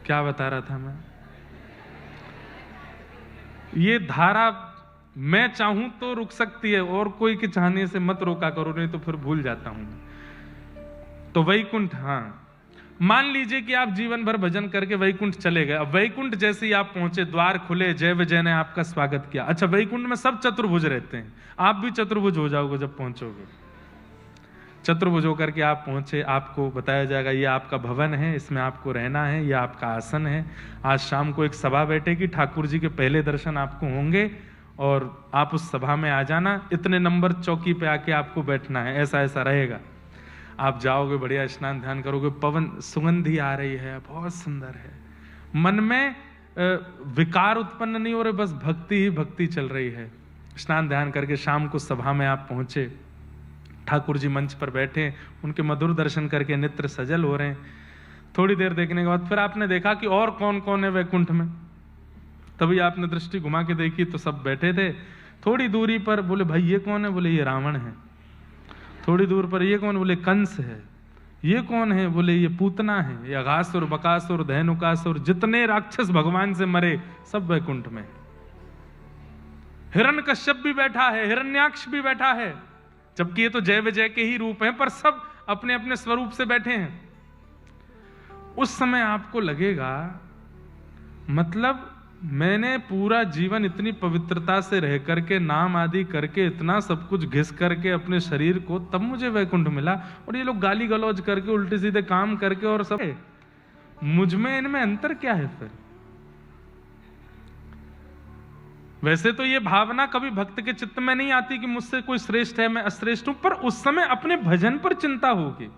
क्या बता रहा था मैं? ये धारा मैं चाहूं तो रुक सकती है, और कोई के चाहने से मत रोका करो, नहीं तो फिर भूल जाता हूं। तो वैकुंठ, हाँ, मान लीजिए कि आप जीवन भर भजन करके वैकुंठ चले गए। अब वैकुंठ जैसे ही आप पहुंचे, द्वार खुले, जय विजय ने आपका स्वागत किया। अच्छा, वैकुंठ में सब चतुर्भुज रहते हैं, आप भी चतुर्भुज हो जाओगे जब पहुंचोगे। चतुर्भुज होकर के आप पहुंचे, आपको बताया जाएगा ये आपका भवन है, इसमें आपको रहना है, ये आपका आसन है। आज शाम को एक सभा बैठेगी, ठाकुर जी के पहले दर्शन आपको होंगे, और आप उस सभा में आ जाना, इतने नंबर चौकी पे आके आपको बैठना है, ऐसा ऐसा रहेगा। आप जाओगे, बढ़िया स्नान ध्यान करोगे, पवन सुगंधी आ रही है, बहुत सुंदर है, मन में विकार उत्पन्न नहीं हो रहे, बस भक्ति ही भक्ति चल रही है। स्नान ध्यान करके शाम को सभा में आप पहुंचे, ठाकुर जी मंच पर बैठे, उनके मधुर दर्शन करके नेत्र सजल हो रहे हैं। थोड़ी देर देखने के बाद फिर आपने देखा कि और कौन कौन है वैकुंठ में, तभी आपने दृष्टि घुमा के देखी तो सब बैठे थे। थोड़ी दूरी पर बोले भाई ये कौन है? बोले ये रावण है। थोड़ी दूर पर ये कौन? बोले कंस है। ये कौन है? बोले ये पूतना है। ये अघासुर, बकासुर, धैनुकासुर, जितने राक्षस भगवान से मरे सब वैकुंठ में। हिरण्यकश्यप भी बैठा है, हिरण्याक्ष भी बैठा है, जबकि ये तो जय विजय के ही रूप हैं, पर सब अपने अपने स्वरूप से बैठे हैं। उस समय आपको लगेगा, मतलब मैंने पूरा जीवन इतनी पवित्रता से रह करके, नाम आदि करके, इतना सब कुछ घिस करके अपने शरीर को, तब मुझे वैकुंठ मिला, और ये लोग गाली गलौज करके, उल्टे सीधे काम करके, और सब मुझ में, इनमें अंतर क्या है फिर? वैसे तो ये भावना कभी भक्त के चित्त में नहीं आती कि मुझसे कोई श्रेष्ठ है, मैं अश्रेष्ठ हूं, पर उस समय अपने भजन पर चिंता होगी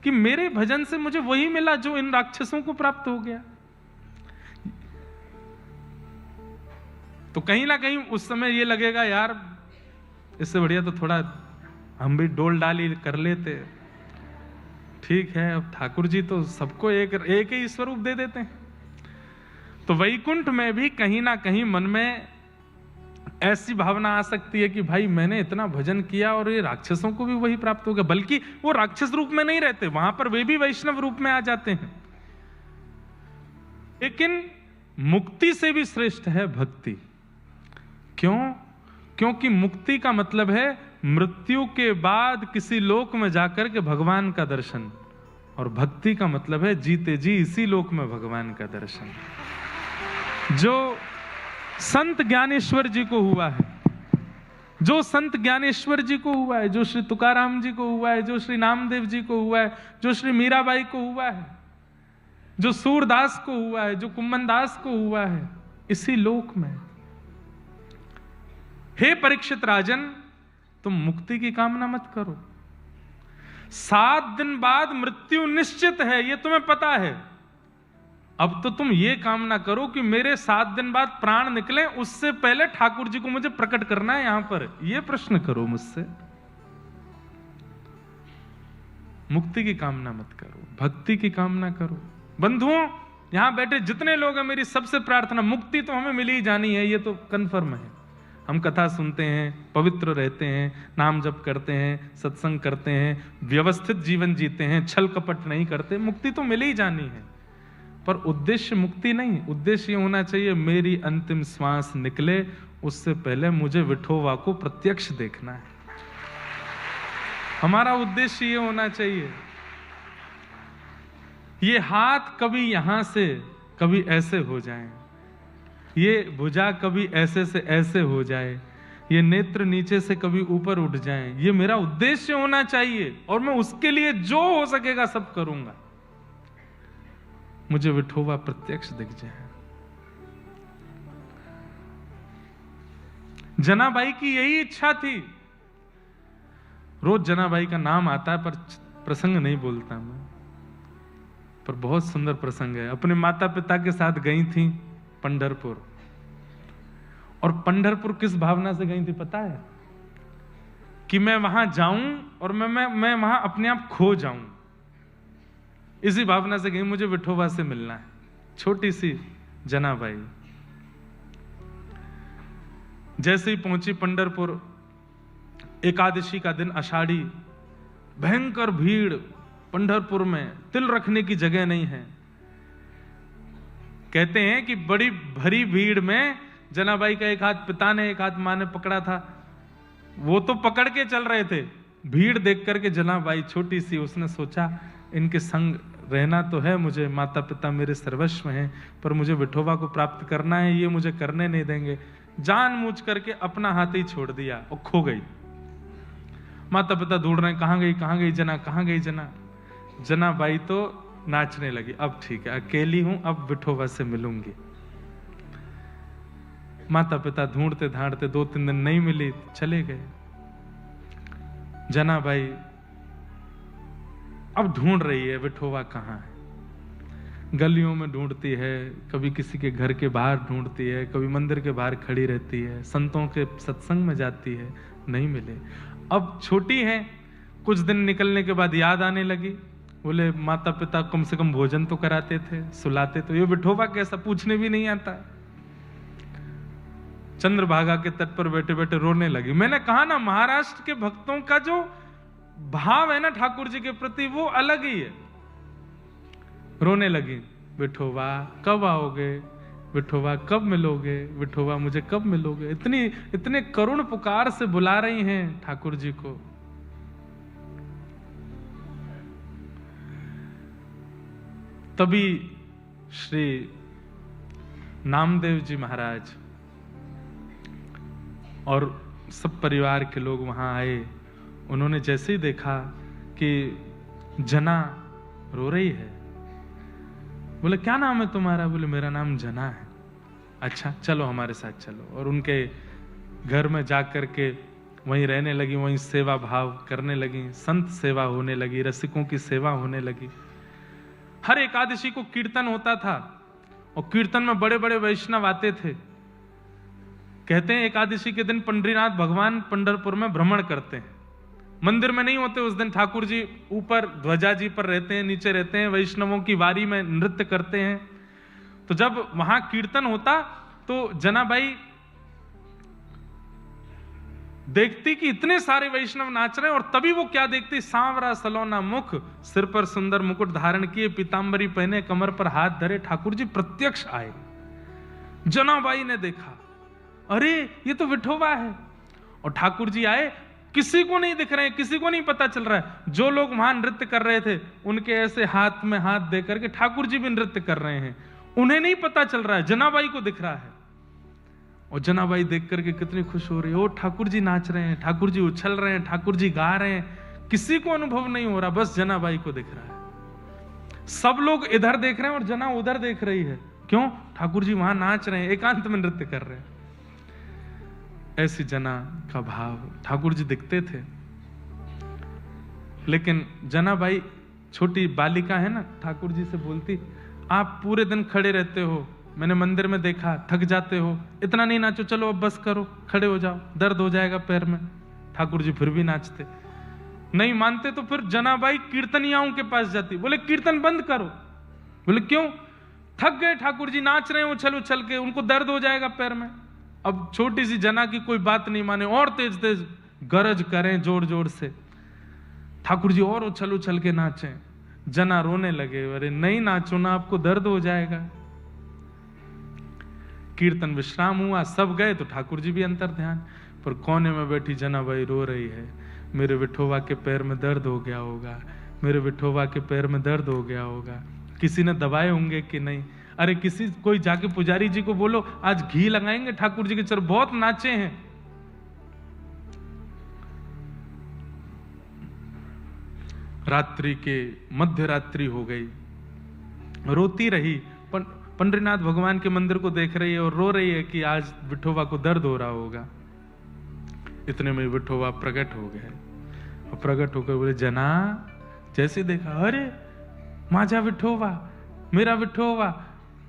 कि मेरे भजन से मुझे वही मिला जो इन राक्षसों को प्राप्त हो गया। तो कहीं ना कहीं उस समय ये लगेगा, यार इससे बढ़िया तो थोड़ा हम भी डोल डाली कर लेते। ठीक है, अब ठाकुर जी तो सबको एक ही स्वरूप दे देते हैं। तो वैकुंठ में भी कहीं ना कहीं मन में ऐसी भावना आ सकती है कि भाई मैंने इतना भजन किया और ये राक्षसों को भी वही प्राप्त हो गया, बल्कि वो राक्षस रूप में नहीं रहते, वहां पर वे भी वैष्णव रूप में आ जाते हैं। लेकिन मुक्ति से भी श्रेष्ठ है भक्ति। क्यों? क्योंकि मुक्ति का मतलब है मृत्यु के बाद किसी लोक में जाकर के भगवान का दर्शन, और भक्ति का मतलब है जीते जी इसी लोक में भगवान का दर्शन। जो संत ज्ञानेश्वर जी को हुआ है, जो संत ज्ञानेश्वर जी को हुआ है, जो श्री तुकाराम जी को हुआ है, जो श्री नामदेव जी को हुआ है, जो श्री मीराबाई को हुआ है, जो सूरदास को हुआ है, जो कुम्मनदास को हुआ है, इसी लोक में। हे परीक्षित राजन, तुम मुक्ति की कामना मत करो। 7 दिन बाद मृत्यु निश्चित है, यह तुम्हें पता है। अब तो तुम ये कामना करो कि मेरे 7 दिन बाद प्राण निकले, उससे पहले ठाकुर जी को मुझे प्रकट करना है यहां पर। यह प्रश्न करो मुझसे। मुक्ति की कामना मत करो, भक्ति की कामना करो। बंधुओं, यहां बैठे जितने लोग हैं, मेरी सबसे प्रार्थना, मुक्ति तो हमें मिली ही जानी है, ये तो कन्फर्म है। हम कथा सुनते हैं, पवित्र रहते हैं, नाम जप करते हैं, सत्संग करते हैं, व्यवस्थित जीवन जीते हैं, छल कपट नहीं करते, मुक्ति तो मिल ही जानी है। पर उद्देश्य मुक्ति नहीं, उद्देश्य ये होना चाहिए मेरी अंतिम श्वास निकले उससे पहले मुझे विठोबा को प्रत्यक्ष देखना है। हमारा उद्देश्य ये होना चाहिए। ये हाथ कभी यहां से कभी ऐसे हो जाए, ये भुजा कभी ऐसे से ऐसे हो जाए, ये नेत्र नीचे से कभी ऊपर उठ जाए, ये मेरा उद्देश्य होना चाहिए। और मैं उसके लिए जो हो सकेगा सब करूंगा, मुझे विठोबा प्रत्यक्ष दिख जाए। जनाबाई की यही इच्छा थी। रोज जनाबाई का नाम आता है पर प्रसंग नहीं बोलता मैं, पर बहुत सुंदर प्रसंग है। अपने माता पिता के साथ गई थी पंढरपुर, और पंढरपुर किस भावना से गई थी पता है? कि मैं वहां जाऊं और मैं वहां अपने आप खो जाऊं, इसी भावना से गई, मुझे विठोबा से मिलना है। छोटी सी जनाबाई जैसे ही पहुंची पंढरपुर, एकादशी का दिन, आषाढ़ी, भयंकर भीड़ पंढरपुर में, तिल रखने की जगह नहीं है। कहते हैं कि बड़ी भरी भीड़ में जनाबाई का एक हाथ पिता ने एक हाथ माँ ने पकड़ा था, वो तो पकड़ के चल रहे थे, भीड़ देख करके जनाबाई छोटी सी, उसने सोचा इनके संग रहना तो है मुझे, माता पिता मेरे सर्वस्व हैं, पर मुझे विठोबा को प्राप्त करना है, ये मुझे करने नहीं देंगे। जानबूझ करके अपना हाथ ही छोड़ दिया और खो गई। माता पिता ढूंढ रहे हैं, कहाँ गई जना, कहाँ गई जना। जनाबाई तो नाचने लगी, अब ठीक है अकेली हूं, अब विठोबा से मिलूंगी। माता पिता ढूंढते ढांढते 2-3 दिन नहीं मिली, चले गए। जनाबाई अब ढूंढ रही है विठोबा कहाँ है, गलियों में ढूंढती है, कभी किसी के घर के बाहर ढूंढती है, कभी मंदिर के बाहर खड़ी रहती है, संतों के सत्संग में जाती है, नहीं मिले। अब छोटी है, कुछ दिन निकलने के बाद याद आने लगी, बोले माता पिता कम से कम भोजन तो कराते थे, सुलाते, तो ये विठोबा कैसा, पूछने भी नहीं आता। चंद्रभागा के तट पर बैठे बैठे रोने लगी। मैंने कहा ना, महाराष्ट्र के भक्तों का जो भाव है ना ठाकुर जी के प्रति, वो अलग ही है। रोने लगी, विठोबा कब आओगे, विठोबा कब मिलोगे, विठोबा मुझे कब मिलोगे। इतने करुण पुकार से बुला रही हैं ठाकुर जी को। तभी श्री नामदेव जी महाराज और सब परिवार के लोग वहां आए। उन्होंने जैसे ही देखा कि जना रो रही है, बोले क्या नाम है तुम्हारा, बोले मेरा नाम जना है। अच्छा चलो हमारे साथ चलो। और उनके घर में जाकर के वहीं रहने लगी, वहीं सेवा भाव करने लगी, संत सेवा होने लगी, रसिकों की सेवा होने लगी। हर एकादशी को कीर्तन होता था और कीर्तन में बड़े बड़े वैष्णव आते थे। कहते हैं एकादशी के दिन पंडरीनाथ भगवान पंढरपुर में भ्रमण करते हैं, मंदिर में नहीं होते उस दिन। ठाकुर जी ऊपर ध्वजा जी पर रहते हैं, नीचे रहते हैं, वैष्णवों की वारी में नृत्य करते हैं। तो जब वहां कीर्तन होता तो जनाबाई देखती कि इतने सारे वैष्णव नाच रहे हैं, और तभी वो क्या देखती, सांवरा सलोना मुख, सिर पर सुंदर मुकुट धारण किए, पीतांबरी पहने, कमर पर हाथ धरे ठाकुर जी प्रत्यक्ष आए। जनाबाई ने देखा, अरे ये तो विठोबा है। और ठाकुर जी आए, किसी को नहीं दिख रहे हैं, किसी को नहीं पता चल रहा है। जो लोग वहां नृत्य कर रहे थे उनके ऐसे हाथ में हाथ दे करके ठाकुर जी भी नृत्य कर रहे हैं, उन्हें नहीं पता चल रहा है, जनाबाई को दिख रहा है। और जनाबाई देख करके कितनी खुश हो रही है, ओ ठाकुर जी नाच रहे हैं, ठाकुर जी उछल रहे हैं, ठाकुर जी गा रहे हैं। किसी को अनुभव नहीं हो रहा, बस जनाबाई को दिख रहा है। सब लोग इधर देख रहे हैं और जना उधर देख रही है। क्यों? ठाकुर जी वहां नाच रहे हैं, एकांत में नृत्य कर रहे हैं। ऐसी जना का भाव ठाकुर जी दिखते थे। लेकिन जनाबाई छोटी बालिका है ना, ठाकुर जी से बोलती, आप पूरे दिन खड़े रहते हो, मैंने मंदिर में देखा, थक जाते हो, इतना नहीं नाचो, चलो अब बस करो, खड़े हो जाओ, दर्द हो जाएगा पैर में। ठाकुर जी फिर भी नाचते। नहीं मानते तो फिर जनाबाई कीर्तनियाओं के पास जाती, बोले कीर्तन बंद करो। बोले क्यों? थक गए ठाकुर जी, नाच रहे हैं उछल उछल के, उनको दर्द हो जाएगा पैर में। अब छोटी सी जना की कोई बात नहीं माने, और तेज तेज गरज करें जोर जोर से, ठाकुर जी और उछल उछल के नाचें। जना रोने लगे, अरे नहीं नाचो ना, आपको दर्द हो जाएगा। कीर्तन विश्राम हुआ, सब गए तो ठाकुर जी भी अंतर ध्यान। पर कोने में बैठी जनाबाई रो रही है, मेरे विठोबा के पैर में दर्द हो गया होगा, मेरे विठोबा के पैर में दर्द हो गया होगा, किसी ने दबाए होंगे कि नहीं। अरे किसी कोई जाके पुजारी जी को बोलो आज घी लगाएंगे ठाकुर जी के चर, बहुत नाचे हैं। रात्रि के मध्य रात्रि हो गई, रोती रही, पंडरीनाथ भगवान के मंदिर को देख रही है और रो रही है कि आज विठोबा को दर्द हो रहा होगा। इतने में विठोबा प्रकट हो गए, और प्रकट होकर बोले, जना जैसे देखा, अरे माजा विठोबा, मेरा विठोबा।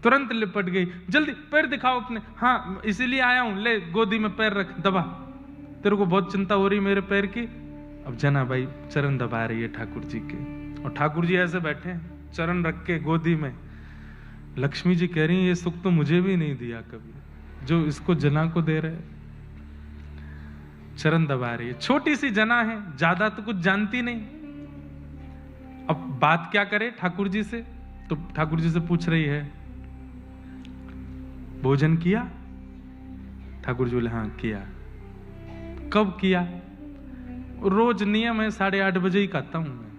तुरंत लिपट गई, जल्दी पैर दिखाओ अपने। हाँ इसीलिए आया हूं, ले गोदी में पैर रख, दबा, तेरे को बहुत चिंता हो रही मेरे पैर की। अब जनाबाई चरण दबा रही है ठाकुर जी के, और ठाकुर जी ऐसे बैठे चरण रख के गोदी में। लक्ष्मी जी कह रही है, ये सुख तो मुझे भी नहीं दिया कभी जो इसको जना को दे रहे। चरण दबा रही है, छोटी सी जना है, ज्यादा तो कुछ जानती नहीं। अब बात क्या करे ठाकुर जी से, तो ठाकुर जी से पूछ रही है, भोजन किया? ठाकुर जी बोले हाँ किया। कब किया? रोज नियम है, 8:30 बजे ही खाता हूं मैं।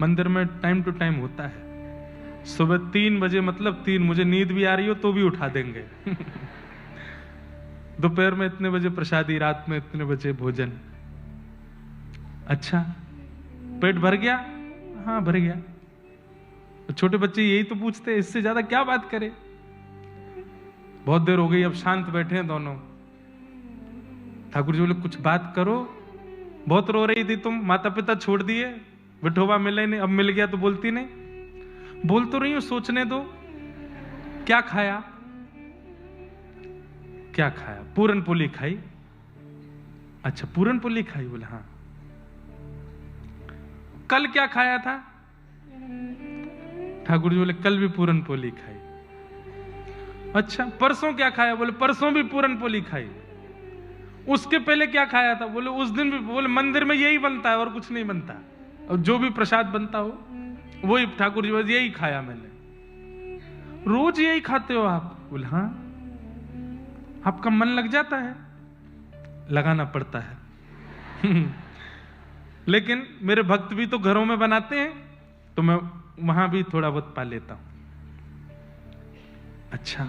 मंदिर में टाइम टू टाइम होता है। सुबह 3 बजे, मतलब 3, मुझे नींद भी आ रही हो तो भी उठा देंगे। दोपहर में इतने बजे प्रसादी, रात में इतने बजे भोजन। अच्छा, पेट भर गया? हाँ भर गया। छोटे बच्चे यही तो पूछते हैं, इससे ज्यादा क्या बात करें। बहुत देर हो गई, अब शांत बैठे हैं दोनों। ठाकुर जी बोले कुछ बात करो, बहुत रो रही थी तुम, माता पिता छोड़ दिए, विठोबा मिले नहीं, अब मिल गया तो बोलती नहीं। बोल तो रही हूं, सोचने दो। क्या खाया? क्या खाया? पूरन पोली खाई। अच्छा पूरन पोली खाई? बोले हाँ। कल क्या खाया था? ठाकुर जी बोले कल भी पूरन पोली खाई। अच्छा परसों क्या खाया? बोले परसों भी पूरन पोली खाई। उसके पहले क्या खाया था? बोले उस दिन भी। बोले मंदिर में यही बनता है और कुछ नहीं बनता, और जो भी प्रसाद बनता हो वही। ठाकुर जी बोले यही खाया मैंने। रोज यही खाते हो आप? बोले हाँ। आपका मन लग जाता है? लगाना पड़ता है। लेकिन मेरे भक्त भी तो घरों में बनाते हैं, तो मैं वहां भी थोड़ा बहुत पा लेता हूं। अच्छा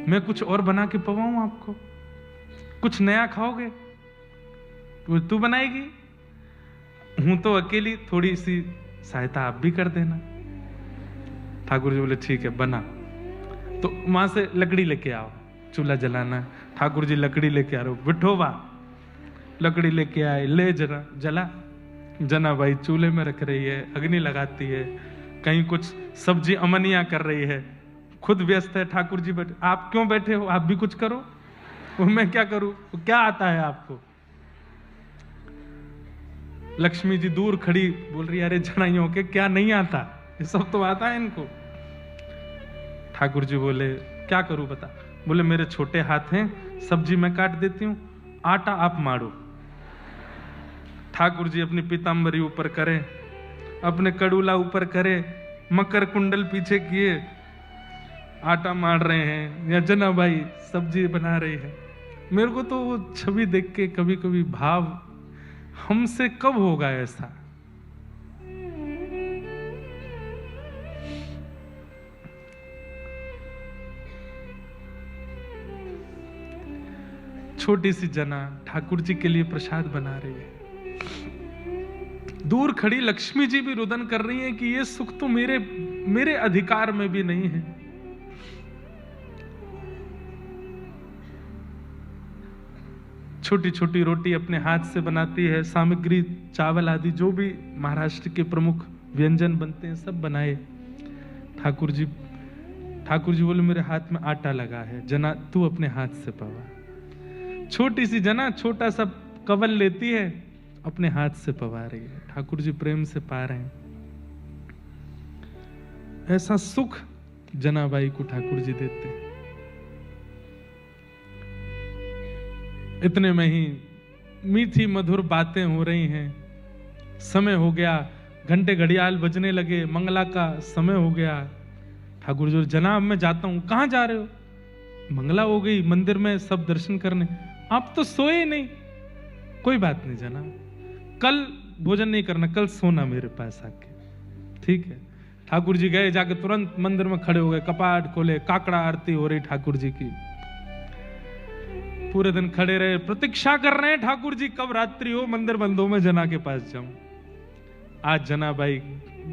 मैं कुछ और बना के पवाऊं आपको? कुछ नया खाओगे? तू बनाएगी? हूं तो अकेली, थोड़ी सी सहायता आप भी कर देना। ठाकुर जी बोले ठीक है बना। तो वहां से लकड़ी लेके आओ, चूल्हा जलाना। ठाकुर जी लकड़ी लेके आ रहे हो, विठोबा लकड़ी लेके आए, ले जरा जला। जना भाई चूल्हे में रख रही है, अग्नि लगाती है, कहीं कुछ सब्जी अमनिया कर रही है, खुद व्यस्त है। ठाकुर जी बैठे, आप क्यों बैठे हो? आप भी कुछ करो। मैं क्या करूं? क्या आता है आपको? लक्ष्मी जी दूर खड़ी बोल रही है अरे जनाइयों के क्या नहीं आता, ये सब तो आता है इनको। ठाकुर जी बोले क्या करूं बता? बोले मेरे छोटे हाथ हैं, सब्जी मैं काट देती हूं, आटा आप मारो। ठाकुर जी अपनी पीताम्बरी ऊपर करें, अपने कड़ूला ऊपर करे, मकर कुंडल पीछे किए, आटा मार रहे हैं, या जना भाई सब्जी बना रही है। मेरे को तो वो छवि देख के कभी कभी भाव, हमसे कब होगा ऐसा? छोटी सी जना ठाकुर जी के लिए प्रसाद बना रही है। दूर खड़ी लक्ष्मी जी भी रुदन कर रही है कि ये सुख तो मेरे अधिकार में भी नहीं है। छोटी छोटी रोटी अपने हाथ से बनाती है, सामग्री चावल आदि जो भी महाराष्ट्र के प्रमुख व्यंजन बनते हैं सब बनाए। ठाकुर जी बोले मेरे हाथ में आटा लगा है, जना तू अपने हाथ से पवा। छोटी सी जना छोटा सा कवल लेती है, अपने हाथ से पवा रही है। ठाकुर जी प्रेम से पा रहे हैं। ऐसा सुख जनाबाई को ठाकुर जी देते हैं। इतने में ही मीठी मधुर बातें हो रही हैं। समय हो गया, घंटे घड़ियाल बजने लगे, मंगला का समय हो गया। ठाकुर जी जनाब मैं जाता हूं। कहां जा रहे हो? मंगला हो गई, मंदिर में सब दर्शन करने। आप तो सोए नहीं। कोई बात नहीं जनाब, कल भोजन नहीं करना, कल सोना मेरे पास आके। ठीक है। ठाकुर जी गए, जाके तुरंत मंदिर में खड़े हो गए, कपाट खोले, काकड़ा आरती हो रही ठाकुर जी की। पूरे दिन खड़े रहे, प्रतीक्षा कर रहे हैं ठाकुर जी कब रात्रि हो, मंदिर बंद हो, मैं जना के पास जाऊं। आज जना भाई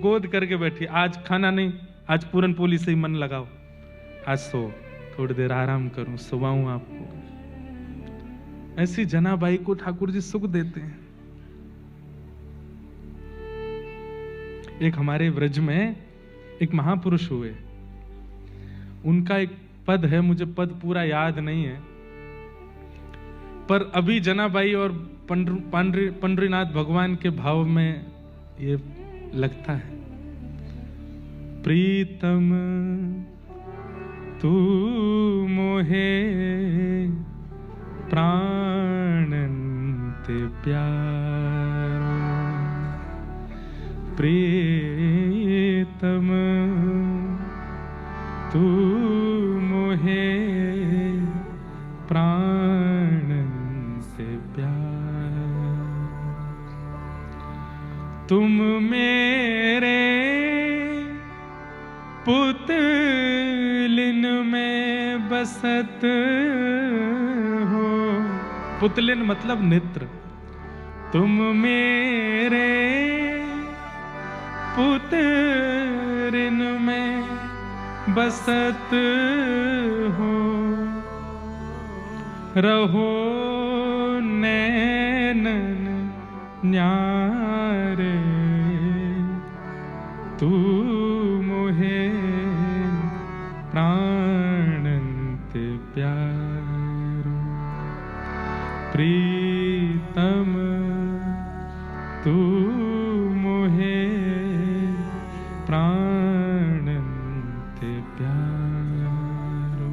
गोद करके बैठी, आज खाना नहीं, आज पूरन पोली से ही मन लगाओ, आज सो, थोड़ी देर आराम करूं, सुबाऊं आपको। ऐसी जनाबाई को ठाकुर जी सुख देते हैं। एक हमारे व्रज में एक महापुरुष हुए, उनका एक पद है, मुझे पद पूरा याद नहीं है, पर अभी जनाबाई और पंडरीनाथ भगवान के भाव में ये लगता है। प्रीतम तू मोहे प्राणन्ते प्यारो, प्रीतम तू मोहे प्राण से प्यार। तुम मेरे पुतलिन में बसत हो। पुतलिन मतलब नेत्र। तुम मेरे पुतलिन में बसत हो। रहो नैनन न्यारे तू मोहे प्राणंत प्यारो। प्रीतम तू मोहे प्राणंत प्यारो।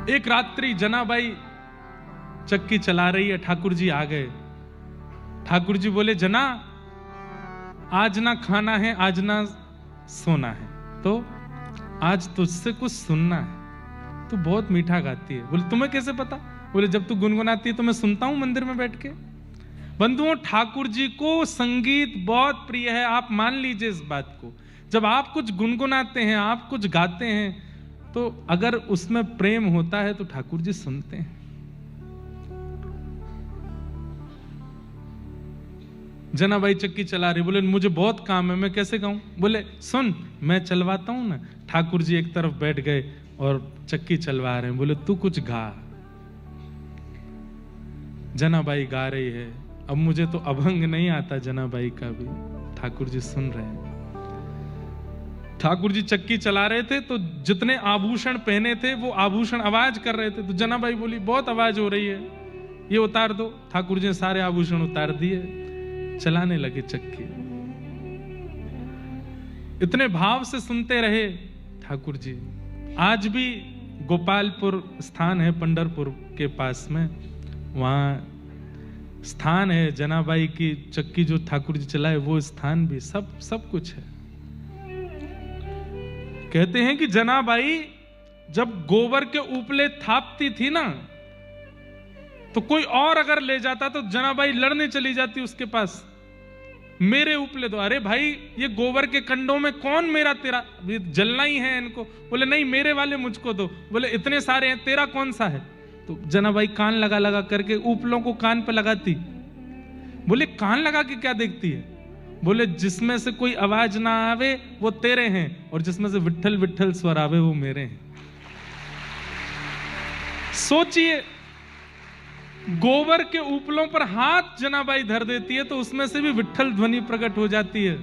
एक रात्रि जनाबाई चक्की चला रही है, ठाकुर जी आ गए। ठाकुर जी बोले, जना आज ना खाना है, आज ना सोना है, तो आज तुझसे कुछ सुनना है। तू बहुत मीठा गाती है। बोले, तुम्हें कैसे पता? बोले, जब तू गुनगुनाती है तो मैं सुनता हूं मंदिर में बैठ के। बंधुओं, ठाकुर जी को संगीत बहुत प्रिय है। आप मान लीजिए इस बात को। जब आप कुछ गुनगुनाते हैं, आप कुछ गाते हैं, तो अगर उसमें प्रेम होता है तो ठाकुर जी सुनते हैं। जनाबाई चक्की चला रही। बोले, मुझे बहुत काम है, मैं कैसे गाऊं? बोले, सुन मैं चलवाता हूं ना। ठाकुर जी एक तरफ बैठ गए और चक्की चलवा रहे हैं। बोले, तू कुछ गा। जनाबाई गा रही है। अब मुझे तो अभंग नहीं आता जनाबाई का भी। ठाकुर जी सुन रहे हैं। ठाकुर जी चक्की चला रहे थे तो जितने आभूषण पहने थे वो आभूषण आवाज कर रहे थे। तो जनाबाई बोली, बहुत आवाज हो रही है, ये उतार दो। ठाकुर जी ने सारे आभूषण उतार दिए, चलाने लगे चक्की। इतने भाव से सुनते रहे ठाकुर जी। आज भी गोपालपुर स्थान है पंढरपुर के पास में, वहां स्थान है जनाबाई की चक्की जो ठाकुर जी चलाए, वो स्थान भी सब कुछ है। कहते हैं कि जनाबाई जब गोबर के उपले थापती थी ना, तो कोई और अगर ले जाता तो जनाबाई लड़ने चली जाती उसके पास। मेरे उपले दो। अरे भाई, ये गोबर के कंडों में कौन मेरा तेरा, जलना ही है इनको। बोले, नहीं मेरे वाले मुझको दो। बोले, इतने सारे हैं, तेरा कौन सा है? तो जनाबाई कान लगा लगा करके उपलों को कान पे लगाती। बोले, कान लगा के क्या देखती है? बोले, जिसमें से कोई आवाज ना आवे वो तेरे हैं, और जिसमें से विट्ठल विट्ठल स्वर आवे वो मेरे हैं। सोचिए, गोबर के उपलों पर हाथ जनाबाई धर देती है तो उसमें से भी विट्ठल ध्वनि प्रकट हो जाती है।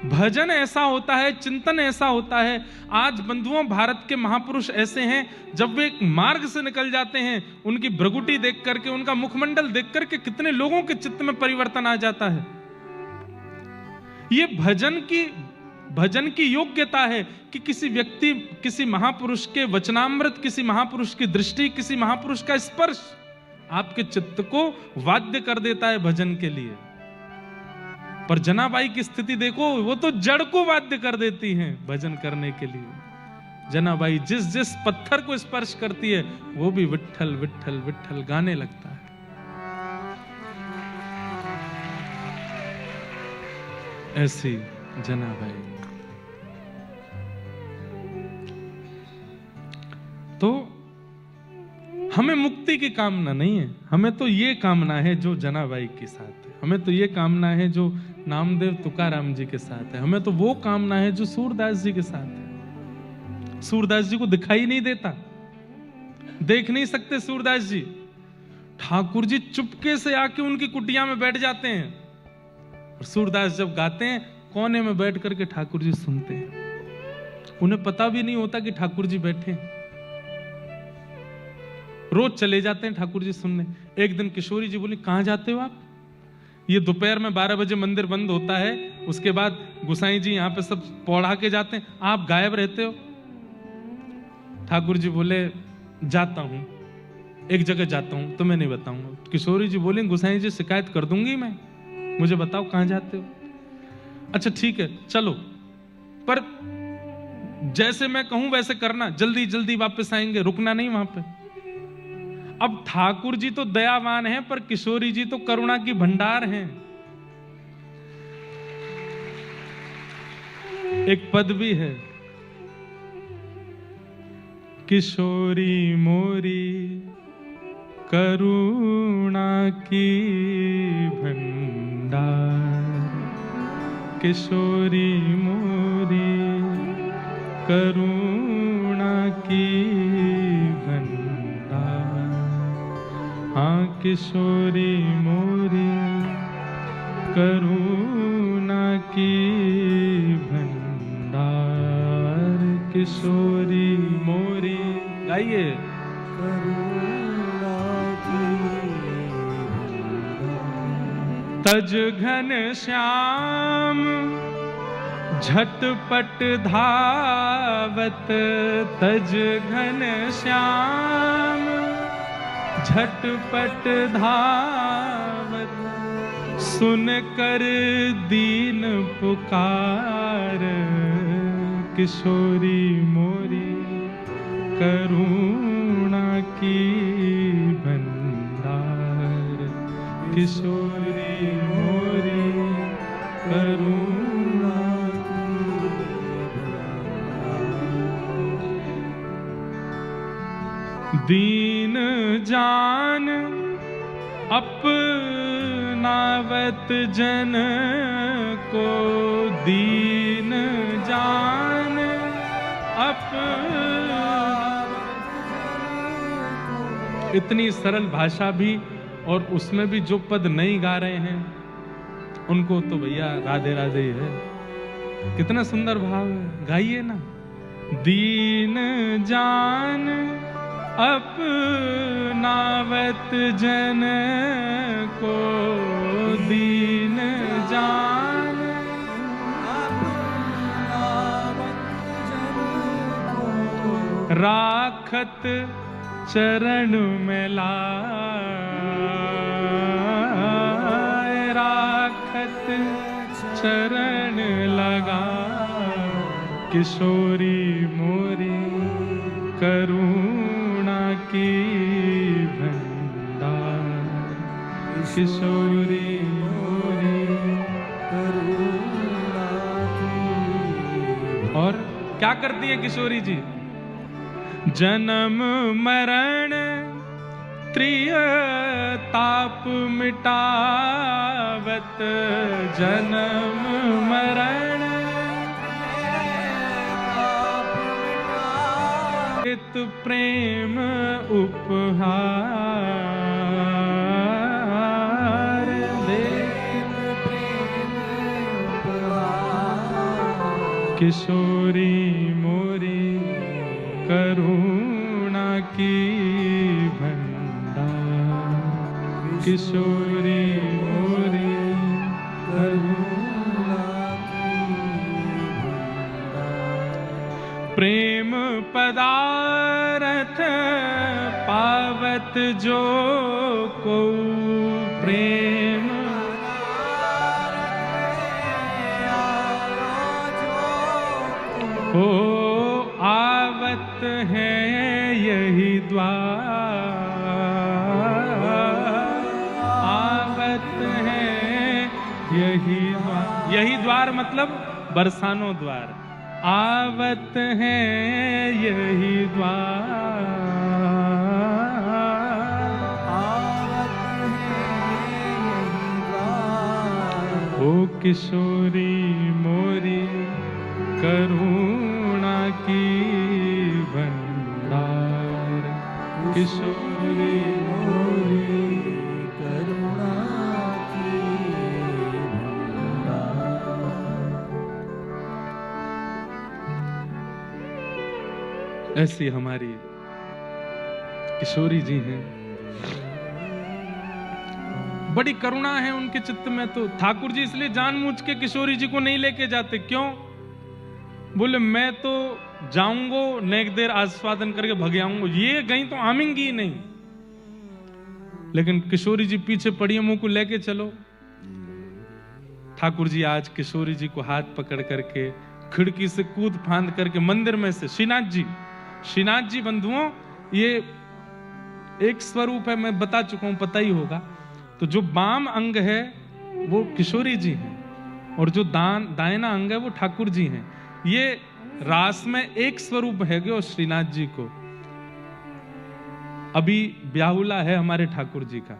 भजन ऐसा होता है, चिंतन ऐसा होता है। आज बंधुओं, भारत के महापुरुष ऐसे हैं, जब वे एक मार्ग से निकल जाते हैं, उनकी भ्रगुटी देख करके, उनका मुखमंडल देख करके कितने लोगों के चित्त में परिवर्तन आ जाता है। ये भजन की योग्यता है कि किसी व्यक्ति, किसी महापुरुष के वचनामृत, किसी महापुरुष की दृष्टि, किसी महापुरुष का स्पर्श आपके चित्त को वाद्य कर देता है भजन के लिए। पर जनाबाई की स्थिति देखो, वो तो जड़ को वाद्य कर देती हैं भजन करने के लिए। जनाबाई जिस जिस पत्थर को स्पर्श करती है वो भी विट्ठल विट्ठल विट्ठल गाने लगता है। ऐसी जनाबाई। तो हमें मुक्ति की कामना नहीं है, हमें तो ये कामना है जो जनाबाई के साथ है। हमें तो ये कामना है जो नामदेव तुकाराम जी के साथ है। हमें तो वो कामना है जो सूरदास जी के साथ है। सूरदास जी को दिखाई नहीं देता, देख नहीं सकते सूरदास जी। ठाकुर जी चुपके से आके उनकी कुटिया में बैठ जाते हैं, और सूरदास जब गाते हैं कोने में बैठ करके ठाकुर जी सुनते हैं। उन्हें पता भी नहीं होता कि ठाकुर जी बैठे हैं। रोज चले जाते हैं ठाकुर जी सुनने। एक दिन किशोरी जी बोली, कहां जाते हो आप? ये दोपहर में 12 बजे मंदिर बंद होता है, उसके बाद गुसाई जी यहाँ पे सब पौड़ा के जाते हैं, आप गायब रहते हो। ठाकुर जी बोले, जाता हूं, एक जगह जाता हूं, तुम्हें नहीं बताऊंगा। किशोरी जी बोले, गुसाई जी शिकायत कर दूंगी मैं, मुझे बताओ कहां जाते हो। अच्छा ठीक है चलो। पर जैसे मैं कहूं वैसे करना, जल्दी जल्दी वापस आएंगे, रुकना नहीं वहां पे। अब ठाकुर जी तो दयावान हैं, पर किशोरी जी तो करुणा की भंडार हैं। एक पद भी है, किशोरी मोरी करुणा की भंडार, किशोरी मोरी करुणा की भंडार। हाँ किशोरी मोरी करुणा की भंडार, किशोरी मोरी। गाइए, तज घन श्याम झटपट धावत, तज घन श्याम झटपट धावत, सुन कर दीन पुकार, किशोरी मोरी करुणा की भंडार, किशोरी मोरी करुणा की भंडार। दीन जान अपनावत जन को, दीन जान इतनी सरल भाषा भी, और उसमें भी जो पद नहीं गा रहे हैं उनको तो भैया राधे राधे ही है। कितना सुंदर भाव है, गाइए ना। दीन जान अपनावत जन को, दीन जान राखत चरण में लाए, राखत चरण लगा, किशोरी मोरी करुणा की भंडार, किशोरी मोरी करुणा की। और क्या करती है किशोरी जी? जन्म मरण त्रिताप मिटावत, जन्म मरण इत प्रेम उपहार दे, किशोरी मोरी करुणा की भंडार, किशोरी मोरी करुणा की भंडार। प्रेम पदारथ पावत जो को, प्रेम ओ आवत है यही द्वार, आवत है यही द्वार। यही द्वार मतलब बरसानो द्वार। आवत है यही द्वार, आवत है यही द्वार। ओ किशोरी मोरी करुणा की भंडार, किशोरी मोरी करुणा की भंडार। ऐसी हमारी किशोरी जी हैं, बड़ी करुणा है उनके चित्त में। तो ठाकुर जी इसलिए जानबूझ के किशोरी जी को नहीं लेके जाते। क्यों? बोले मैं तो जाऊंगो, नेक देर आस्वादन करके भग आऊंगो, ये गई तो आमेंगी नहीं। लेकिन किशोरी जी पीछे पड़ी, मुंह को लेके चलो। ठाकुर जी आज किशोरी जी को हाथ पकड़ करके खिड़की से कूद फांद करके मंदिर में से श्रीनाथ जी बंधुओं, ये एक स्वरूप है, मैं बता चुका हूं, पता ही होगा। तो जो वाम अंग है वो किशोरी जी हैं और जो दाहिना अंग है वो ठाकुर जी हैं। ये रास में एक स्वरूप है और श्रीनाथ जी को अभी ब्याहुला है हमारे ठाकुर जी का।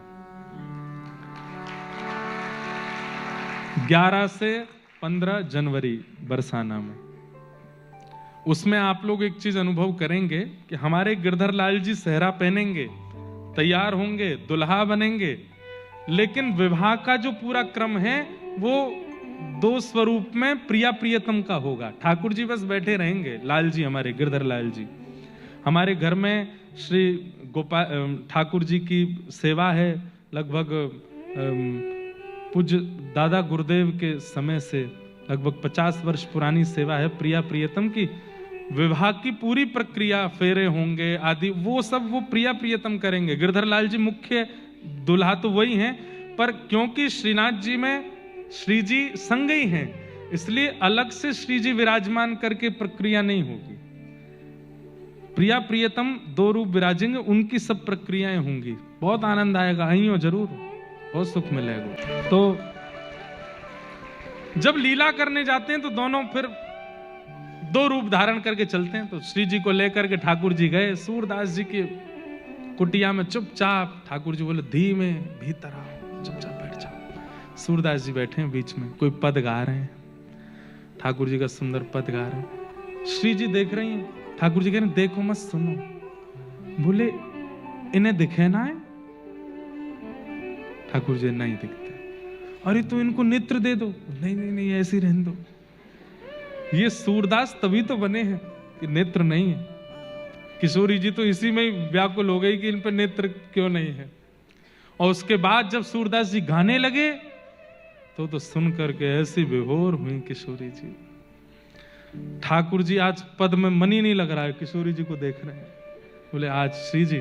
11 से 15 जनवरी बरसाना में, उसमें आप लोग एक चीज अनुभव करेंगे कि हमारे गिरधर लाल जी सेहरा पहनेंगे, तैयार होंगे, दुल्हा बनेंगे, लेकिन विवाह का जो पूरा क्रम है वो 2 स्वरूप में प्रिया प्रियतम का होगा। ठाकुर जी बस बैठे रहेंगे, लाल जी हमारे गिरधर लाल जी। हमारे घर में श्री गोपाल ठाकुर जी की सेवा है, लगभग पूज्य दादा गुरुदेव के समय से लगभग 50 वर्ष पुरानी सेवा है प्रिया प्रियतम की। विवाह की पूरी प्रक्रिया, फेरे होंगे आदि, वो सब वो प्रिया प्रियतम करेंगे। गिरधर लाल जी मुख्य दुल्हा तो वही हैं, पर क्योंकि श्रीनाथ जी में श्री जी संग ही हैं, इसलिए अलग से श्री जी विराजमान करके प्रक्रिया नहीं होगी। प्रिया प्रियतम 2 रूप विराजेंगे, उनकी सब प्रक्रियाएं होंगी। बहुत आनंद आएगा, आइयो जरूर, बहुत सुख मिलेगा। तो जब लीला करने जाते हैं तो दोनों फिर 2 रूप धारण करके चलते हैं। तो श्री जी को लेकर के ठाकुर जी गए सूरदास जी की कुटिया में चुपचाप। ठाकुर जी बोले धीमे भीतर आओ, चुपचाप बैठ जाओ। सूरदास जी बैठे हैं बीच में, कोई पद गा रहे हैं, ठाकुर जी का सुंदर पद गा रहे हैं। श्री जी देख रही हैं, ठाकुर जी कह रहे हैं देखो मत सुनो। बोले इन्हें दिखे ना है? ठाकुर जी नहीं दिखते। अरे तो इनको नेत्र दे दो। नहीं नहीं नहीं, ऐसे ही रहने दो। ये सूरदास तभी तो बने हैं कि नेत्र नहीं है। किशोरी जी तो इसी में ही व्याकुल हो गई कि इन पर नेत्र क्यों नहीं है। और उसके बाद जब सूरदास जी गाने लगे तो सुन करके ऐसी विभोर हुई किशोरी जी। ठाकुर जी आज पद में मन ही नहीं लग रहा है, किशोरी जी को देख रहे हैं। बोले आज श्री जी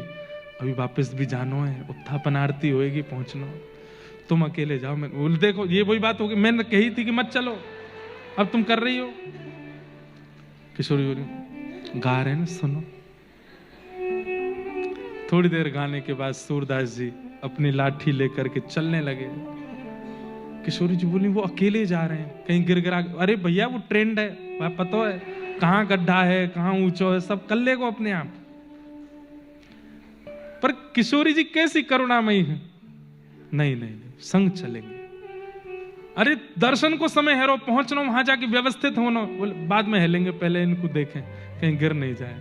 अभी वापस भी जानो है, उत्थापन आरती होएगी, पहुंचना, तुम अकेले जाओ। मैं बोले देखो ये वही बात होगी, मैंने कही थी कि मत चलो, अब तुम कर रही हो। किशोरी बोली गा रहे ना, सुनो। थोड़ी देर गाने के बाद सूरदास जी अपनी लाठी लेकर के चलने लगे। किशोरी जी बोली वो अकेले जा रहे हैं, कहीं गिर गिरा। अरे भैया वो ट्रेंड है, पता है कहाँ गड्ढा है, कहाँ ऊंचा है, सब कर लेगा अपने आप। पर किशोरी जी कैसी करुणामयी है, नहीं नहीं संग चलेंगे। अरे दर्शन को समय है, रो पहुंचना वहां जाके व्यवस्थित होना। बोले बाद में हेलेंगे, पहले इनको देखें कहीं गिर नहीं जाए।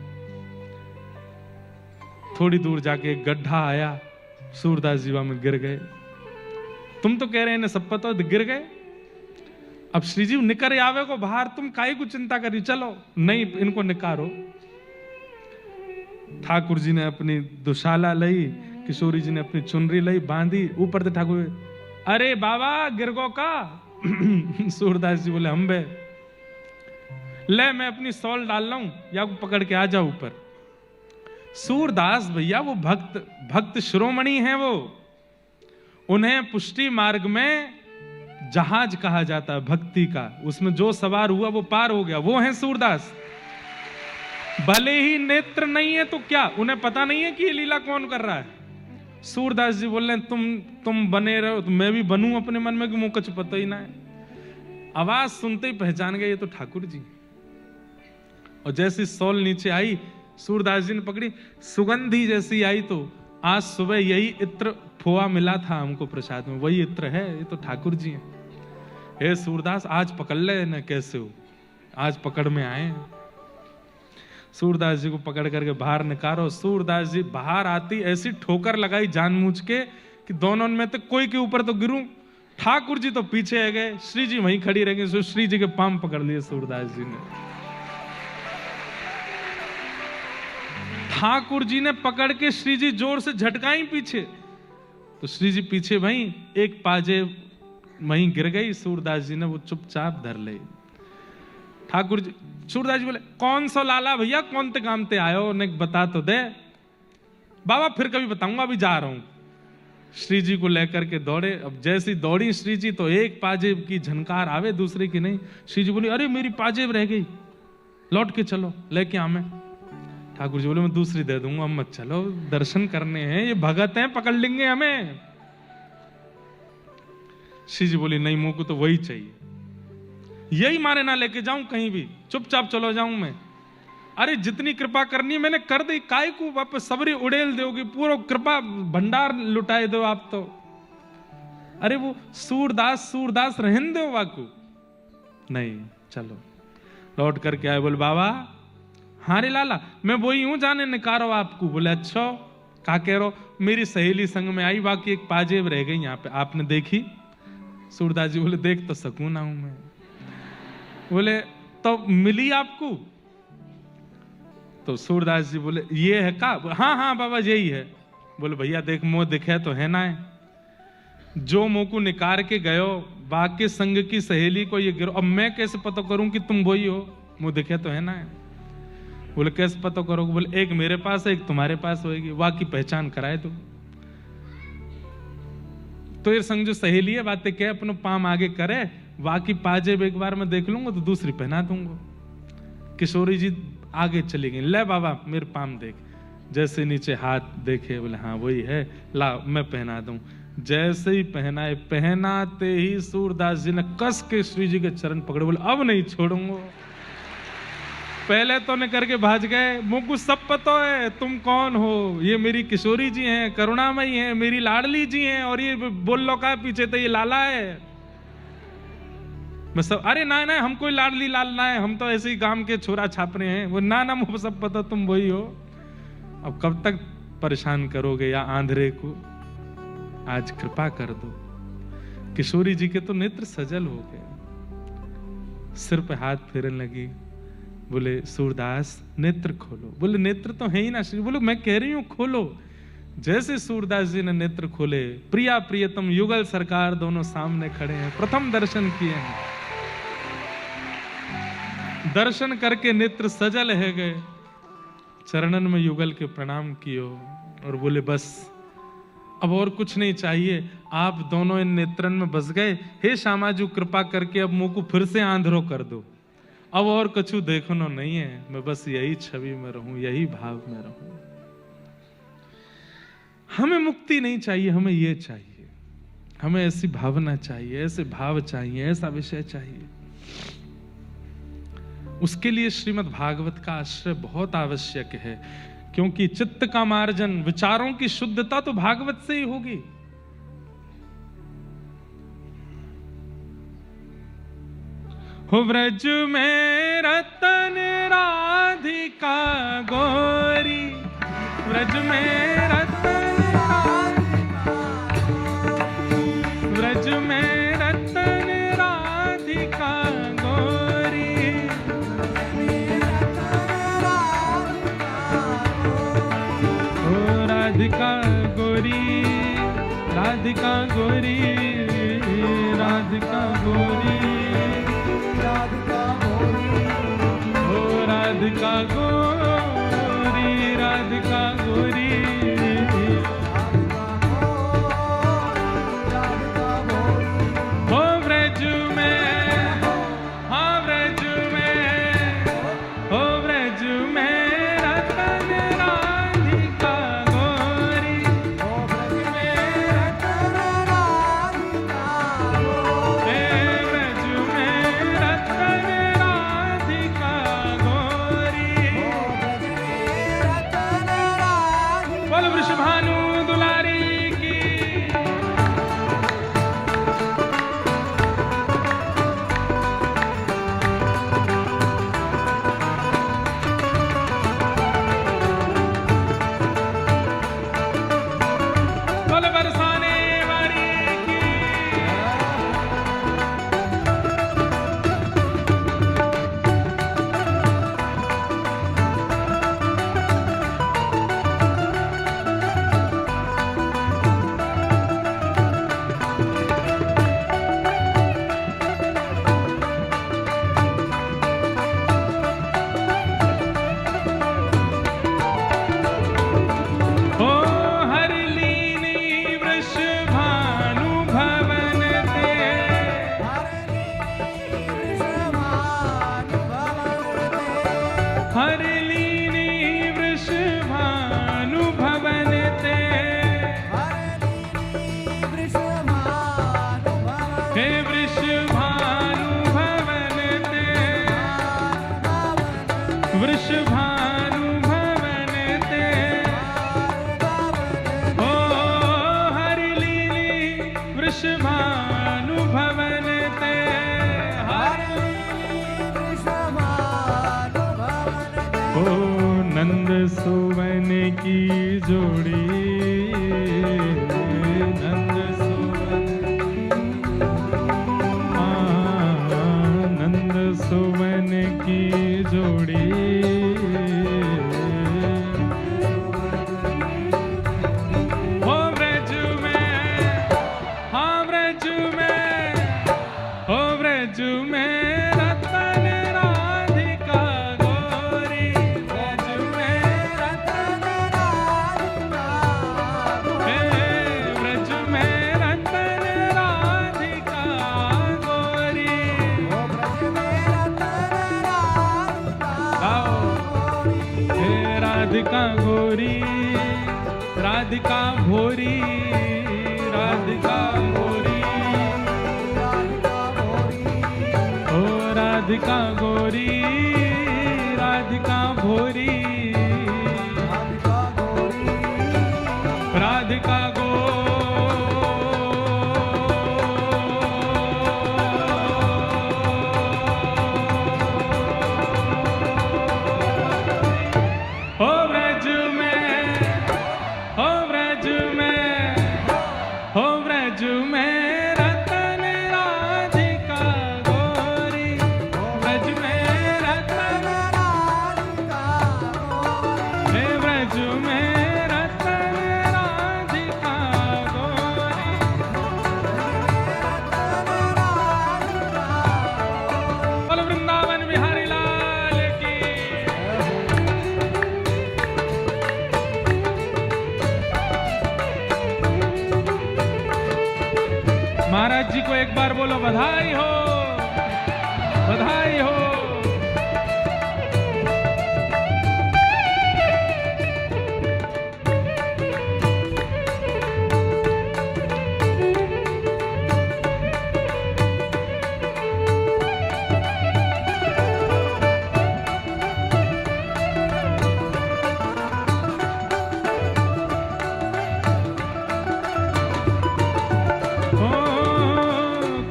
थोड़ी दूर जाके एक गड्ढा आया, सूरदास जी वहां में गिर गए। तुम तो कह रहे हैं सब पता, गिर गए। अब श्री जी निकर आवे को बाहर, तुम काहे को चिंता करी, चलो। नहीं इनको निकारो। ठाकुर जी ने अपनी दुशाला लई, किशोरी जी ने अपनी चुनरी लई, बांधी। ऊपर से ठाकुर अरे बाबा गिरगो का। सूरदास जी बोले हम बे, ले मैं अपनी सॉल डाल रहा हूं, या पकड़ के आ जाओ ऊपर। सूरदास भैया वो भक्त शिरोमणि हैं, वो उन्हें पुष्टि मार्ग में जहाज कहा जाता है भक्ति का। उसमें जो सवार हुआ वो पार हो गया, वो हैं सूरदास। भले ही नेत्र नहीं है तो क्या, उन्हें पता नहीं है कि ये लीला कौन कर रहा है। सूरदास जी बोल रहे तुम बने रहो तो मैं भी बनूं अपने मन में, कि मुझे कुछ पता ही ना है। आवाज सुनते ही पहचान गए ये तो ठाकुर जी। और जैसी सॉल नीचे आई, सूरदास जी ने पकड़ी, सुगंधी जैसी आई। तो आज सुबह यही इत्र खोआ मिला था हमको प्रसाद में, वही इत्र है, ये तो ठाकुर जी हैं। हे सूरदास आज पकड़ ले न, कैसे हो, आज पकड़ में आए। सूरदास जी को पकड़ करके बाहर निकालो। सूरदास जी बाहर आती ऐसी ठोकर लगाई जानबूझ के कि दोनों में तो कोई के ऊपर तो गिरूं। ठाकुर जी तो पीछे गए, श्री जी वहीं खड़ी रह गई। श्री जी के पांव पकड़ लिए सूरदास जी ने। ठाकुर जी ने पकड़ के श्री जी जोर से झटकाई पीछे, तो श्री जी पीछे वहीं एक पाजे वहीं गिर गई। सूरदास जी ने वो चुपचाप धर ले। ठाकुर जी, सूरदास जी बोले कौन सा लाला भैया, कौन ते काम ते आयो, ने बता तो दे। बाबा फिर कभी बताऊंगा, अभी जा रहा हूं। श्री जी को लेकर के दौड़े। अब जैसी दौड़ी श्री जी तो एक पाजेब की झनकार आवे, दूसरे की नहीं। श्री जी बोली अरे मेरी पाजेब रह गई, लौट के चलो लेके आमे। ठाकुर जी बोले मैं दूसरी दे दूंगा, मत चलो, दर्शन करने हैं, ये भगत हैं, पकड़ लेंगे हमें। श्री जी बोली नहीं, मुंह को तो वही चाहिए, यही मारे ना लेके जाऊं कहीं भी, चुपचाप चलो जाऊं मैं। अरे जितनी कृपा करनी है मैंने कर दी, काय को वापस सबरी उड़ेल दोगी, पूरा कृपा भंडार लुटाए दो आप तो। अरे वो सूरदास रहन दो वाकू, नहीं चलो। लौट करके आए, बोले बाबा हाँ रे लाला मैं वही हूं जाने निकारो आपको। बोले अच्छा का कह रहो, मेरी सहेली संग में आई, बाकी एक पाजेब रह गई यहाँ पे, आपने देखी? सूरदास जी बोले देख तो सकूं ना हूं मैं। बोले तो मिली आपको? तो सूरदास जी बोले ये है का? हाँ हाँ बाबा यही है। बोले भैया देख मुंह दिखे तो है ना है, जो मुंह को निकार के गयो बाकी संग की सहेली को ये गिरो, अब मैं कैसे पता करूं कि तुम वही हो? मुंह दिखे तो है ना है। बोले कैसे पता करोगे? बोले एक मेरे पास है, एक तुम्हारे पास होगी, वाकी पहचान कराए दो। तो ये संग जो सहेली है बातें क्या अपने पाम आगे करे, वाकी पाजेब एक बार मैं देख लूंगा तो दूसरी पहना दूंगा। किशोरी जी आगे चली गई, ले बाबा मेरे पाम देख। जैसे नीचे हाथ देखे, बोले हाँ वही है, ला मैं पहना दूं। जैसे ही पहनाए, पहनाते ही सूरदास जी ने कस के श्री जी के चरण पकड़े, बोले अब नहीं छोड़ूंगा। पहले तो ने करके भाज गए, मुझको सब पता है तुम कौन हो, ये मेरी किशोरी जी हैं, करुणामयी हैं, मेरी लाडली जी हैं, और ये बोल लो का पीछे तो ये लाला है। मैं सब अरे ना ना हम कोई लाडली लाल ना है, हम तो ऐसे ही गांव के छोरा छापरे हैं। वो ना ना मुझे सब पता, तुम वही हो। अब कब तक परेशान करोगे या आंधरे को, आज कृपा कर दो। किशोरी जी के तो नेत्र सजल हो गए, सिर पे हाथ फेरने लगी। बोले सूरदास नेत्र खोलो। बोले नेत्र तो है ही ना श्री। बोले मैं कह रही हूं खोलो। जैसे सूरदास जी ने नेत्र खोले, प्रिया प्रियतम युगल सरकार दोनों सामने खड़े हैं, प्रथम दर्शन किए हैं। दर्शन करके नेत्र सजल है गए, चरणन में युगल के प्रणाम कियो और बोले बस अब और कुछ नहीं चाहिए, आप दोनों इन नेत्रन में बस गए। हे श्यामाजू कृपा करके अब मुंह को फिर से आंधरो कर दो, अब और कछु देखनो नहीं है, मैं बस यही छवि में रहूं, यही भाव में रहूं। हमें मुक्ति नहीं चाहिए, हमें ये चाहिए, हमें ऐसी भावना चाहिए, ऐसे भाव चाहिए, ऐसा विषय चाहिए। उसके लिए श्रीमद् भागवत का आश्रय बहुत आवश्यक है, क्योंकि चित्त का मार्जन, विचारों की शुद्धता तो भागवत से ही होगी। हो व्रज में रतन राधिका गोरी, व्रज में रतन राधिका, व्रज में रतन राधिका गोरी, हो राधिका गोरी, राधिका गोरी, राधिका गोरी, राधिका गोरी, राधिका गोरी, हो व्रज में, हाँ व्रज में, हो व्रज में रतन राधिका गोरी, हो व्रज में रतन राधिका गोरी, व्रज में रतन राधिका गोरी, बोल वृषभानु दुलारी की। वृषभानु भवन ते ओ हरि लीली वृषभानु भवन ते ओ नंद सुवन की जोड़ी नंद सुवन नंद सुवन की जोड़ी हो ब्रज में हाँ ब्रज में हो ब्रज में रतन राधिका गोरी ब्रज में रतन राधिका हे ब्रज में रतन राधिका गोरी हे राधिका गोरी राधिका भोरी राधिका भोरी ओ राधिका गोरी राधिका भोरी राधिका गो हो ब्रज में हो ब्रज में हो ब्रज में रतन राधिका गोरी ब्रज में रतन राधिका हे ब्रज में रतन राधिका गोरी बोल वृंदावन बिहारी लाल की महाराज जी को एक बार बोलो बधाई हो बधाई हो। ओ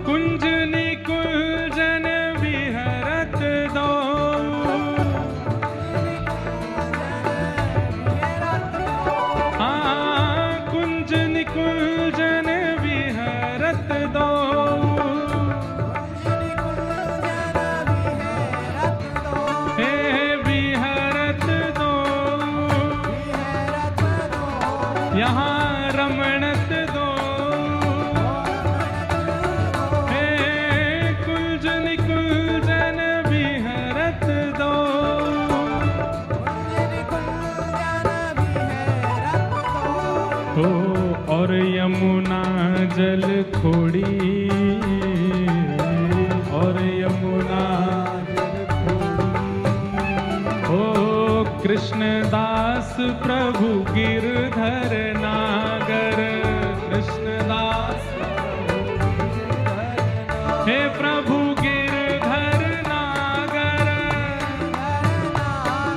कुंज निकुंजन विहरत दो हाँ कुंज निकुंजन विहरत दो हे विहरत दो यहाँ रमणत दो हे कुंज निकुंजन विहरत दो हो और यमुना जल खोड़ी और यमुना ओ कृष्णदास प्रभु गिरधर नागर कृष्णदास हे प्रभु गिरधर नागर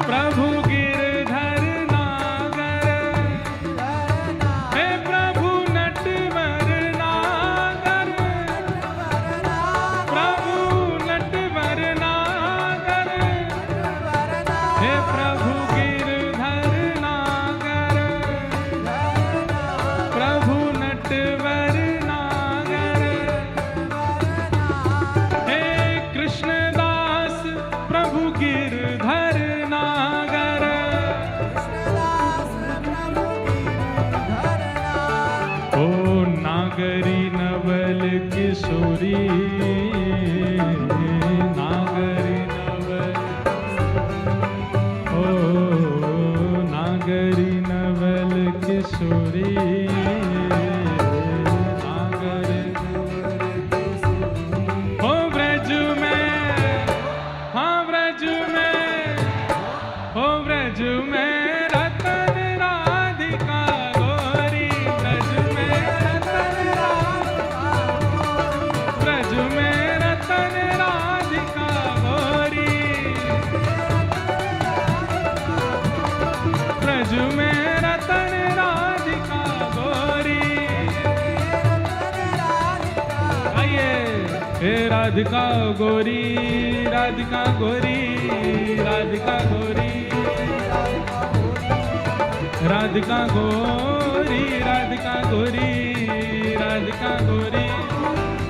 प्रभु गिरधर नागर हे प्रभु नटवर नागर प्रभु नटवर नागर हे प्रभु गिरधर नागर प्रभु नटवर नागर हे कृष्णदास प्रभु गिरधर नागर ओ नागरी नवल किशोरी नागरी नवल ओ नागरी नवल किशोरी नागरी ओ ब्रज में हाँ ब्रज में ओ ब्रज में रतन राधिका गोरी ब्रज में रतन ब्रज में रतन राधिका गोरी ब्रज में रतन राधिका गोरी। आइए हे राधिका गोरी, राधिका गोरी, राधिका गोरी, राधिका गोरी, राधिका गोरी, राधिका गोरी,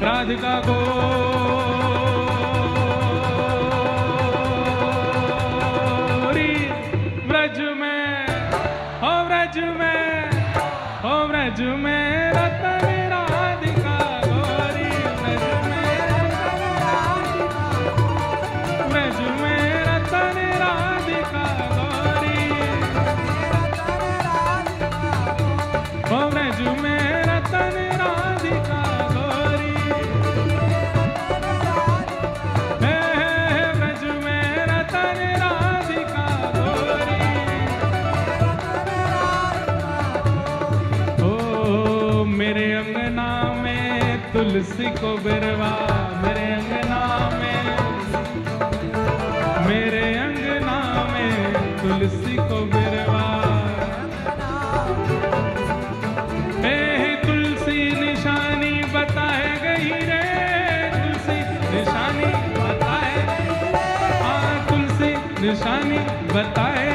राधिका गोरी। ब्रज में हो, ब्रज में हो, ब्रज में रतन राधिका गोरी। ब्रज में रतन राधिका गोरी। हो, ब्रज में रतन राधिका गोरी। हे ब्रज में रतन राधिका गोरी। ओ मेरे अंगना में तुलसी को बिरवा, मेरे अंगना में, मेरे अंगना में तुलसी को बिरवा। हे तुलसी निशानी बताए गई रे, तुलसी निशानी बताए, हाँ तुलसी निशानी बताए